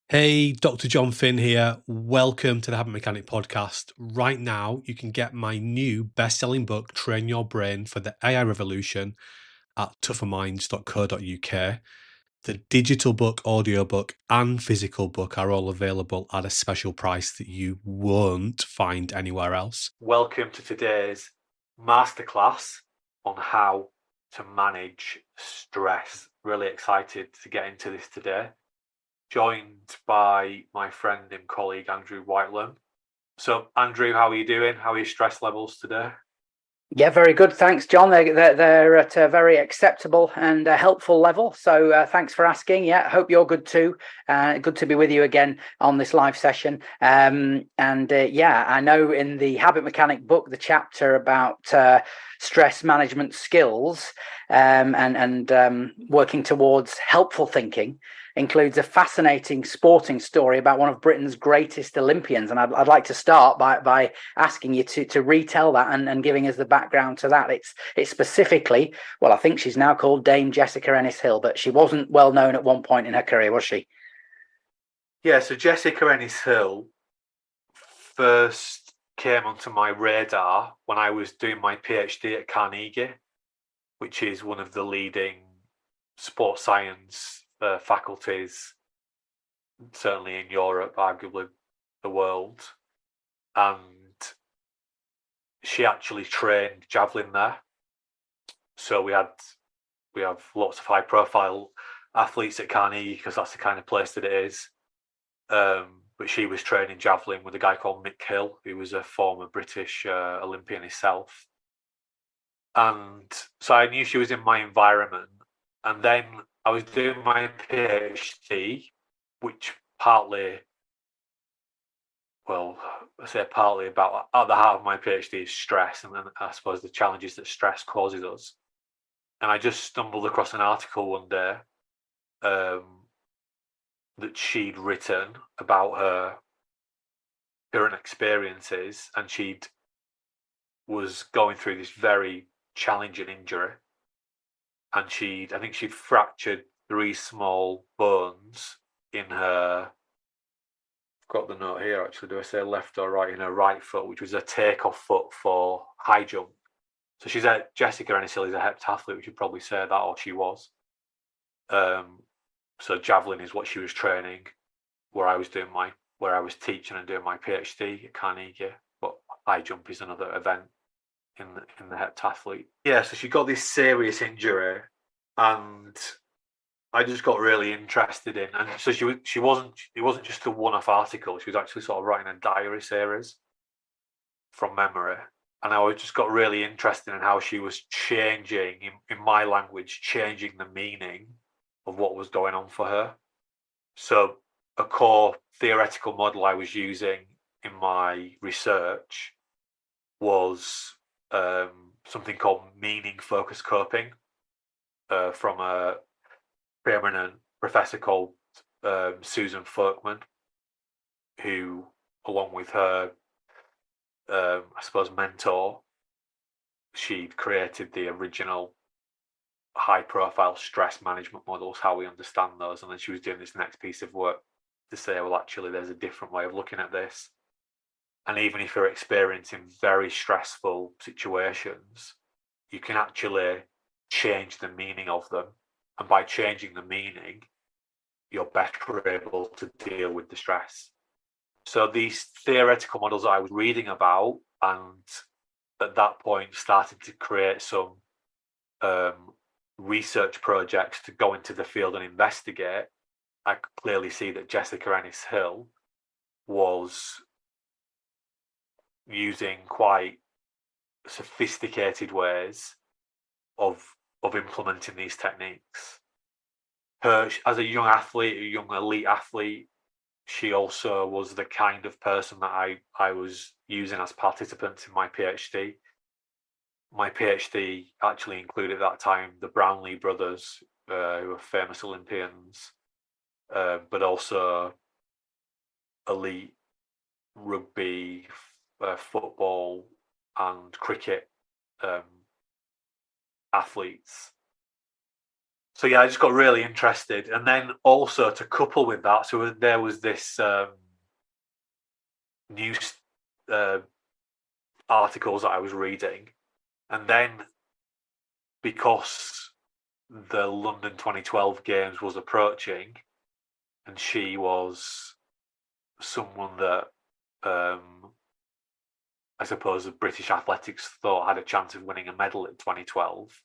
Hey, Dr. Jon Finn here. Welcome to the Habit Mechanic podcast. Right now, you can get my new best-selling book, Train Your Brain for the AI Revolution, at tougherminds.co.uk. The digital book, audiobook, and physical book are all available at a special price that you won't find anywhere else. Welcome to today's masterclass on how to manage stress. Really excited to get into this today. Joined by my friend and colleague Andrew Whitelam. So, Andrew, how are you doing? How are your stress levels today? Yeah, very good. Thanks, John. They're at a very acceptable and helpful level. So thanks for asking. Yeah, hope you're good too. Good to be with you again on this live session. Yeah, I know in the Habit Mechanic book, the chapter about stress management skills and working towards helpful thinking includes a fascinating sporting story about one of Britain's greatest Olympians. And I'd like to start by asking you to retell that and giving us the background to that. It's specifically, well, I think she's now called Dame Jessica Ennis-Hill, but she wasn't well known at one point in her career, was she? Yeah, so Jessica Ennis-Hill first came onto my radar when I was doing my PhD at Carnegie, which is one of the leading sports science faculties, certainly in Europe, arguably the world. And she actually trained javelin there. So we have lots of high profile athletes at Carnegie because that's the kind of place that it is. But she was training javelin with a guy called Mick Hill, who was a former British Olympian himself. And so I knew she was in my environment. And then I was doing my PhD, which partly, well, I say partly about at the heart of my PhD is stress, and then I suppose the challenges that stress causes us. And I just stumbled across an article one day that she'd written about her current experiences, and she'd was going through this very challenging injury, and I think she'd fractured 3 small bones in her. I've got the note here actually. Do I say left or right? In her right foot, which was a takeoff foot for high jump. So Jessica Ennis-Hill is a heptathlete. We should probably say that, or she was. So javelin is what she was training, where I was teaching and doing my PhD at Carnegie. But high jump is another event in the heptathlete. Yeah, so she got this serious injury, and I just got really interested in. And so it wasn't just a one-off article. She was actually sort of writing a diary series from memory. And I just got really interested in how she was changing, in my language, changing the meaning of what was going on for her. So a core theoretical model I was using in my research was something called meaning-focused coping from a preeminent professor called Susan Folkman, who, along with her I suppose mentor, she'd created the original high profile stress management models, how we understand those. And then she was doing this next piece of work to say, well, actually, there's a different way of looking at this. And even if you're experiencing very stressful situations, you can actually change the meaning of them. And by changing the meaning, you're better able to deal with the stress. So these theoretical models that I was reading about, and at that point started to create some research projects to go into the field and investigate, I could clearly see that Jessica Ennis-Hill was using quite sophisticated ways of implementing these techniques. Her, as a young athlete, a young elite athlete, she also was the kind of person that I was using as participants in my PhD. My PhD actually included at that time the Brownlee brothers, who were famous Olympians, but also elite rugby, football, and cricket athletes. So yeah, I just got really interested, and then also to couple with that, so there was this news articles that I was reading, and then because the London 2012 games was approaching, and she was someone that I suppose the British athletics thought had a chance of winning a medal in 2012,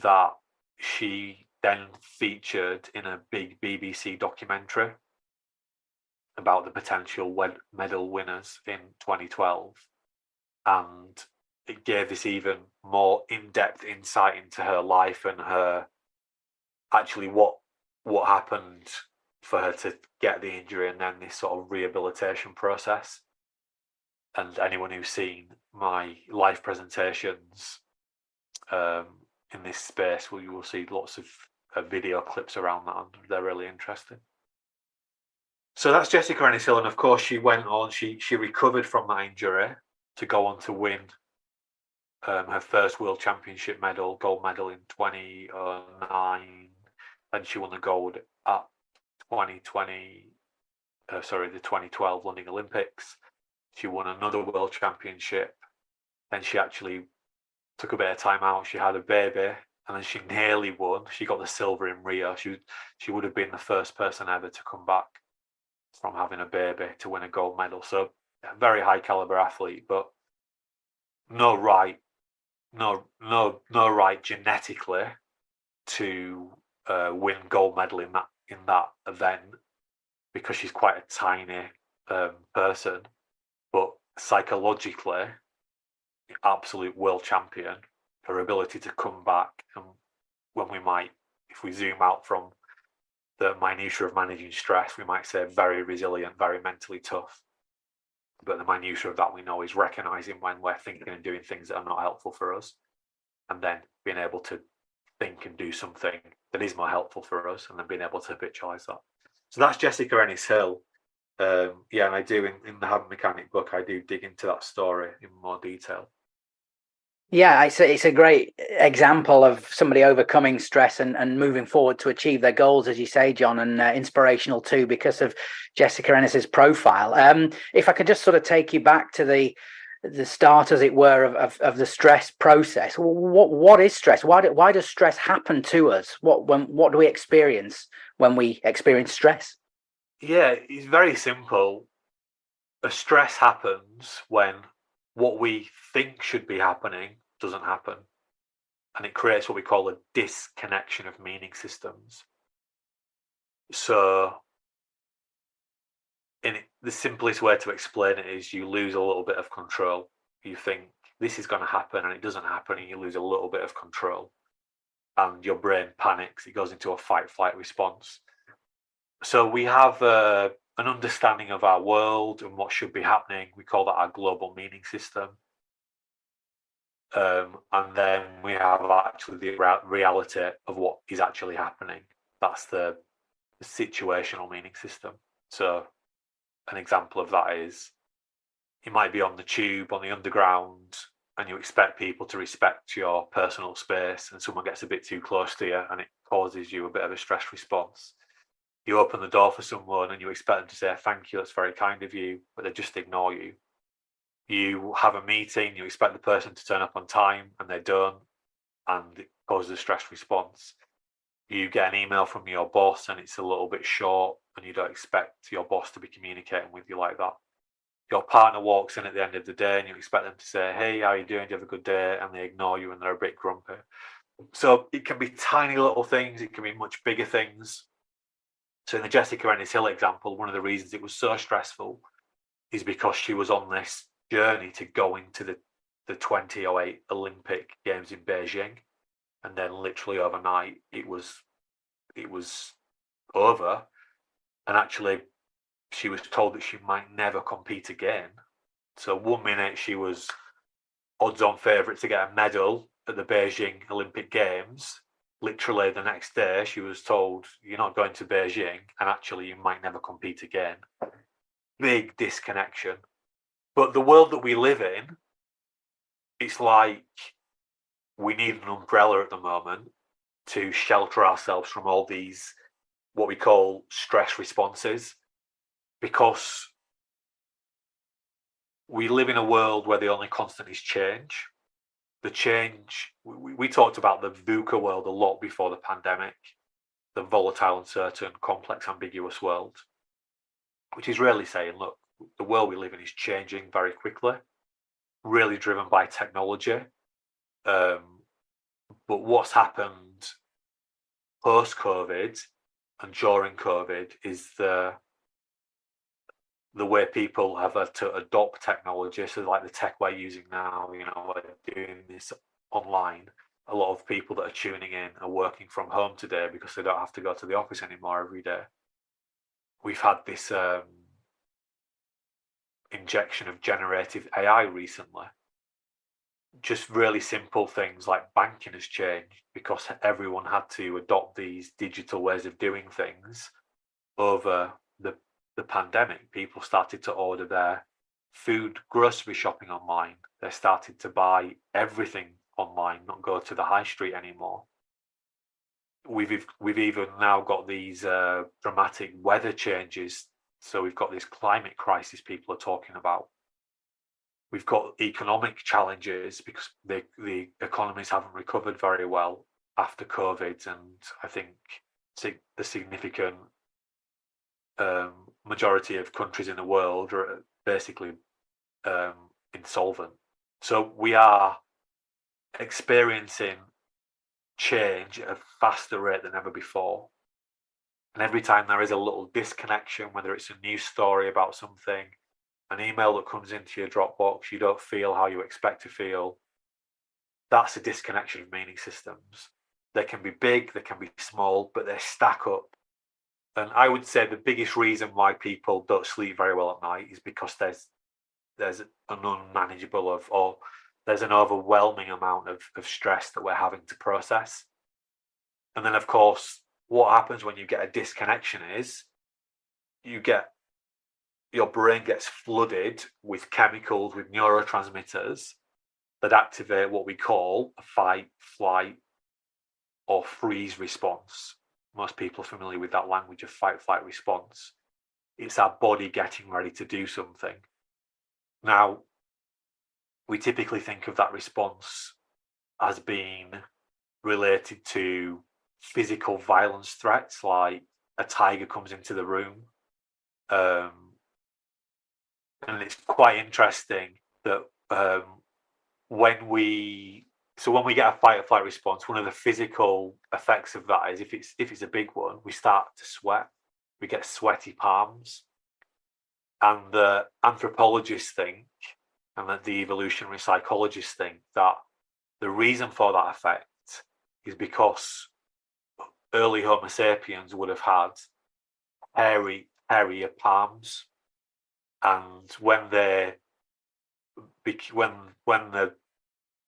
that she then featured in a big BBC documentary about the potential medal winners in 2012. And it gave this even more in-depth insight into her life and her actually what happened for her to get the injury, and then this sort of rehabilitation process. And anyone who's seen my live presentations in this space, you will see lots of video clips around that, and they're really interesting. So that's Jessica Ennis-Hill, and of course she went on. She recovered from that injury to go on to win her first World Championship gold medal in 2009. Then she won the gold at the 2012 London Olympics. She won another World Championship. Then she actually took a bit of time out. She had a baby, and then she nearly won. She got the silver in Rio. She would have been the first person ever to come back from having a baby to win a gold medal. So a very high caliber athlete, but no right genetically to win gold medal in that event, because she's quite a tiny person, but psychologically absolute world champion. Her ability to come back, and if we zoom out from the minutiae of managing stress, we might say very resilient, very mentally tough. But the minutiae of that, we know, is recognizing when we're thinking and doing things that are not helpful for us, and then being able to think and do something that is more helpful for us, and then being able to habitualize that. So that's Jessica Ennis-Hill. And I do in the Habit Mechanic book, I do dig into that story in more detail. Yeah, it's a great example of somebody overcoming stress and moving forward to achieve their goals, as you say, John, and inspirational too because of Jessica Ennis's profile. If I could just sort of take you back to the start, as it were, of the stress process. What is stress? Why does stress happen to us? What do we experience when we experience stress? Yeah, it's very simple. A stress happens when what we think should be happening doesn't happen, and it creates what we call a disconnection of meaning systems. So the simplest way to explain it is you lose a little bit of control. You think this is going to happen, and it doesn't happen, and you lose a little bit of control, and your brain panics. It goes into a fight-flight response. So we have an understanding of our world and what should be happening. We call that our global meaning system. And then we have actually the reality of what is actually happening. That's the situational meaning system. So an example of that is you might be on the tube, on the underground, and you expect people to respect your personal space, and someone gets a bit too close to you and it causes you a bit of a stress response. You open the door for someone and you expect them to say, "Thank you, that's very kind of you," but they just ignore you. You have a meeting, you expect the person to turn up on time, and they don't, and it causes a stress response. You get an email from your boss and it's a little bit short, and you don't expect your boss to be communicating with you like that. Your partner walks in at the end of the day and you expect them to say, "Hey, how are you doing? Do you have a good day?" And they ignore you and they're a bit grumpy. So it can be tiny little things, it can be much bigger things. So in the Jessica Ennis-Hill example, one of the reasons it was so stressful is because she was on this journey to go into the 2008 Olympic Games in Beijing, and then literally overnight it was over, and actually she was told that she might never compete again. So 1 minute she was odds-on favourite to get a medal at the Beijing Olympic Games. Literally the next day she was told, "You're not going to Beijing, and actually you might never compete again." Big disconnection. But the world that we live in, it's like we need an umbrella at the moment to shelter ourselves from all these, what we call stress responses, because we live in a world where the only constant is change. The change, we talked about the VUCA world a lot before the pandemic, the volatile, uncertain, complex, ambiguous world, which is really saying, look, the world we live in is changing very quickly, really driven by technology. But what's happened post-COVID and during COVID is the way people have had to adopt technology. So like the tech we're using now, we're doing this online. A lot of people that are tuning in are working from home today because they don't have to go to the office anymore every day. We've had this injection of generative AI recently. Just really simple things like banking has changed because everyone had to adopt these digital ways of doing things over the pandemic. People started to order their food, grocery shopping online. They started to buy everything online, not go to the high street anymore. We've even now got these dramatic weather changes. So we've got this climate crisis people are talking about. We've got economic challenges because the economies haven't recovered very well after COVID, and I think the significant majority of countries in the world are basically insolvent. So we are experiencing change at a faster rate than ever before. And every time there is a little disconnection, whether it's a news story about something, an email that comes into your Dropbox, you don't feel how you expect to feel, that's a disconnection of meaning systems. They can be big, they can be small, but they stack up. And I would say the biggest reason why people don't sleep very well at night is because there's an unmanageable or there's an overwhelming amount of stress that we're having to process. And then, of course, what happens when you get a disconnection is your brain gets flooded with chemicals, with neurotransmitters that activate what we call a fight, flight, or freeze response. Most people are familiar with that language of fight, flight response. It's our body getting ready to do something. Now, we typically think of that response as being related to physical violence threats, like a tiger comes into the room. And it's quite interesting that when we get a fight or flight response, one of the physical effects of that is if it's a big one, we start to sweat. We get sweaty palms. And the anthropologists think, and that the evolutionary psychologists think, that the reason for that effect is because early Homo sapiens would have had hairier palms, and when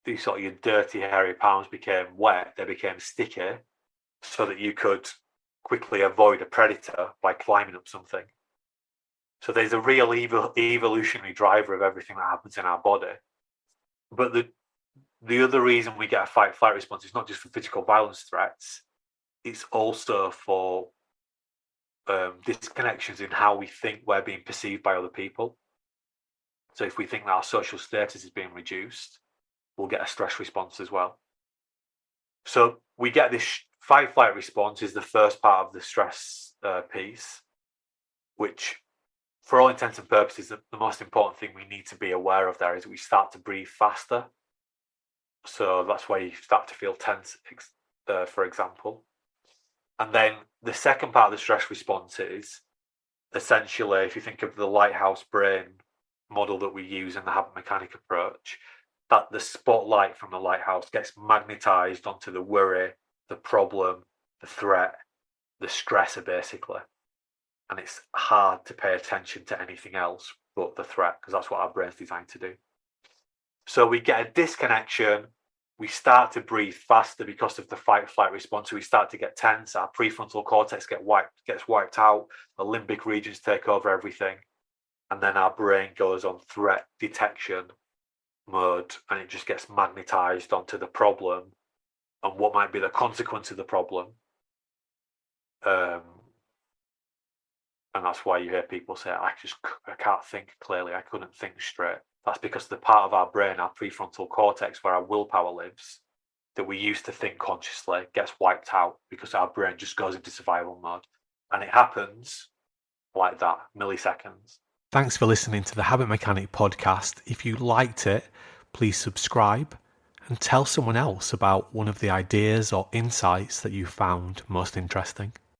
these sort of your dirty hairy palms became wet, they became sticky, so that you could quickly avoid a predator by climbing up something. So there's a real evolutionary driver of everything that happens in our body. But the other reason we get a fight-flight response is not just for physical violence threats, it's also for disconnections in how we think we're being perceived by other people. So if we think that our social status is being reduced, we'll get a stress response as well. So we get this fight-flight response is the first part of the stress piece, which for all intents and purposes, the most important thing we need to be aware of there is we start to breathe faster. So that's why you start to feel tense, for example. And then the second part of the stress response is essentially, if you think of the lighthouse brain model that we use in the habit mechanic approach, that the spotlight from the lighthouse gets magnetized onto the worry, the problem, the threat, the stressor, basically. And it's hard to pay attention to anything else but the threat, because that's what our brain's designed to do. So we get a disconnection. We start to breathe faster because of the fight-flight response. So we start to get tense. Our prefrontal cortex gets wiped out. The limbic regions take over everything. And then our brain goes on threat detection mode, and it just gets magnetized onto the problem and what might be the consequence of the problem. And that's why you hear people say, I can't think clearly, I couldn't think straight. That's because the part of our brain, our prefrontal cortex, where our willpower lives, that we used to think consciously, gets wiped out because our brain just goes into survival mode. And it happens like that, milliseconds. Thanks for listening to the Habit Mechanic podcast. If you liked it, please subscribe and tell someone else about one of the ideas or insights that you found most interesting.